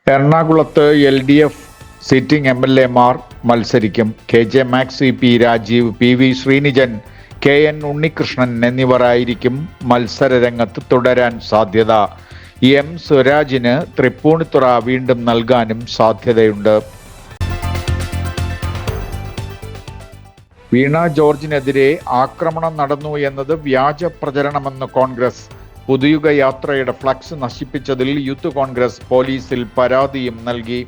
എറണാകുളത്ത് LDF sitting MLA-മാർ മത്സരിക്കും. KJ Maxi, P Rajeev, PV Sreenijan, KN Unnikrishnan എന്നിവരായിരിക്കും മത്സരരംഗത്ത് തുടരാൻ സാധ്യത. M സ്വരാജിന് തൃപ്പൂണിത്തുറ വീണ്ടും നൽകാനും സാധ്യതയുണ്ട്. വീണ ജോർജിനെതിരെ ആക്രമണം നടന്നു എന്നത് വ്യാജ പ്രചരണമെന്ന് കോൺഗ്രസ്. പുതുയുഗ യാത്രയുടെ ഫ്ലക്സ് നശിപ്പിച്ചതിൽ യൂത്ത് കോൺഗ്രസ് പോലീസിൽ പരാതിയും നൽകി.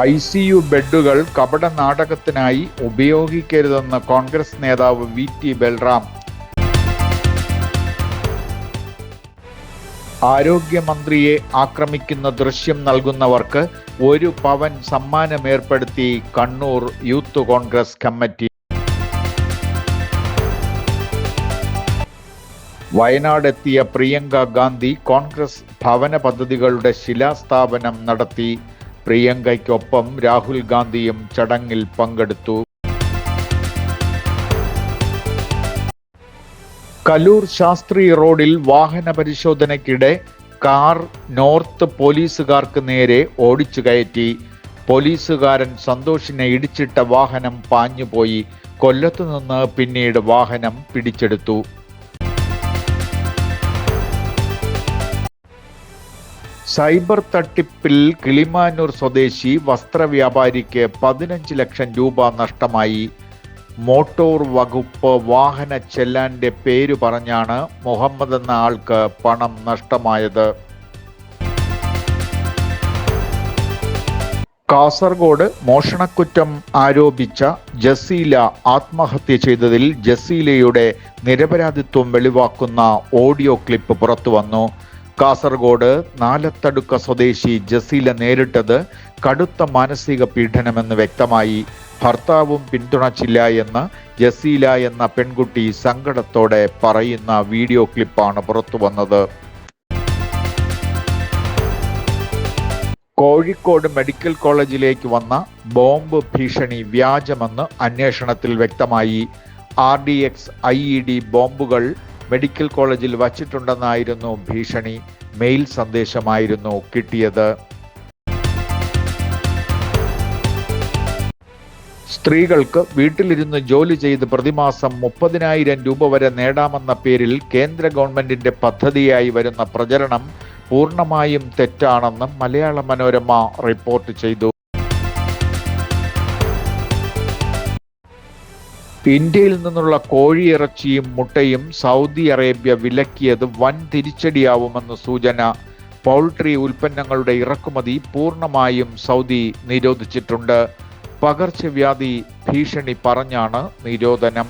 ICU ബെഡുകൾ കപട നാടകത്തിനായി ഉപയോഗിക്കരുതെന്ന് കോൺഗ്രസ് നേതാവ് VT ബൽറാം. ആരോഗ്യമന്ത്രിയെ ആക്രമിക്കുന്ന ദൃശ്യം നൽകുന്നവർക്ക് 1 പവൻ സമ്മാനമേർപ്പെടുത്തി കണ്ണൂർ യൂത്ത് കോൺഗ്രസ് കമ്മിറ്റി. വയനാടെത്തിയ പ്രിയങ്ക ഗാന്ധി കോൺഗ്രസ് ഭവന പദ്ധതികളുടെ ശിലാസ്ഥാപനം നടത്തി. പ്രിയങ്കയ്ക്കൊപ്പം രാഹുൽ ഗാന്ധിയും ചടങ്ങിൽ പങ്കെടുത്തു. കലൂർ ശാസ്ത്രി റോഡിൽ വാഹന പരിശോധനയ്ക്കിടെ കാർ നോർത്ത് പോലീസുകാർക്ക് നേരെ ഓടിച്ചു കയറ്റി. പോലീസുകാരൻ സന്തോഷിനെ ഇടിച്ചിട്ട വാഹനം പാഞ്ഞുപോയി. കൊല്ലത്തുനിന്ന് പിന്നീട് വാഹനം പിടിച്ചെടുത്തു. സൈബർ തട്ടിപ്പിൽ കിളിമാനൂർ സ്വദേശി വസ്ത്രവ്യാപാരിക്ക് 15 ലക്ഷം രൂപ നഷ്ടമായി. മോട്ടോർ വകുപ്പ് വാഹന ചെല്ലാന്റെ പേര് പറഞ്ഞാണ് മുഹമ്മദ് എന്ന ആൾക്ക് പണം നഷ്ടമായത്. കാസർഗോഡ് മോഷണക്കുറ്റം ആരോപിച്ച ജസീല ആത്മഹത്യ ചെയ്തതിൽ ജസീലയുടെ നിരപരാധിത്വം വെളിവാക്കുന്ന ഓഡിയോ ക്ലിപ്പ് പുറത്തുവന്നു. കാസർഗോഡ് നാലത്തടുക്ക സ്വദേശി ജസീല നേരിട്ടത് കടുത്ത മാനസിക പീഡനമെന്ന് വ്യക്തമായി. ഭർത്താവും പിന്തുണച്ചില്ല എന്ന് ജസീല എന്ന പെൺകുട്ടി സങ്കടത്തോടെ പറയുന്ന വീഡിയോ ക്ലിപ്പാണ് പുറത്തുവന്നത്. കോഴിക്കോട് മെഡിക്കൽ കോളേജിലേക്ക് വന്ന ബോംബ് ഭീഷണി വ്യാജമെന്ന് അന്വേഷണത്തിൽ വ്യക്തമായി. RDX IED ബോംബുകൾ മെഡിക്കൽ കോളേജിൽ വച്ചിട്ടുണ്ടെന്നായിരുന്നു ഭീഷണി. മെയിൽ സന്ദേശമായിരുന്നു കിട്ടിയത്. സ്ത്രീകൾക്ക് വീട്ടിലിരുന്ന് ജോലി ചെയ്ത് പ്രതിമാസം 30,000 രൂപ വരെ നേടാമെന്ന പേരിൽ കേന്ദ്ര ഗവൺമെന്റിന്റെ പദ്ധതിയായി വരുന്ന പ്രചരണം പൂർണ്ണമായും തെറ്റാണെന്ന് മലയാള മനോരമ റിപ്പോർട്ട് ചെയ്തു. ഇന്ത്യയിൽ നിന്നുള്ള കോഴിയിറച്ചിയും മുട്ടയും സൗദി അറേബ്യ വിലക്കിയത് വൻ തിരിച്ചടിയാവുമെന്ന് സൂചന. പൗൾട്രി ഉൽപ്പന്നങ്ങളുടെ ഇറക്കുമതി പൂർണ്ണമായും സൗദി നിരോധിച്ചിട്ടുണ്ട്. പകർച്ചവ്യാധി ഭീഷണി പറഞ്ഞാണ് നിരോധനം.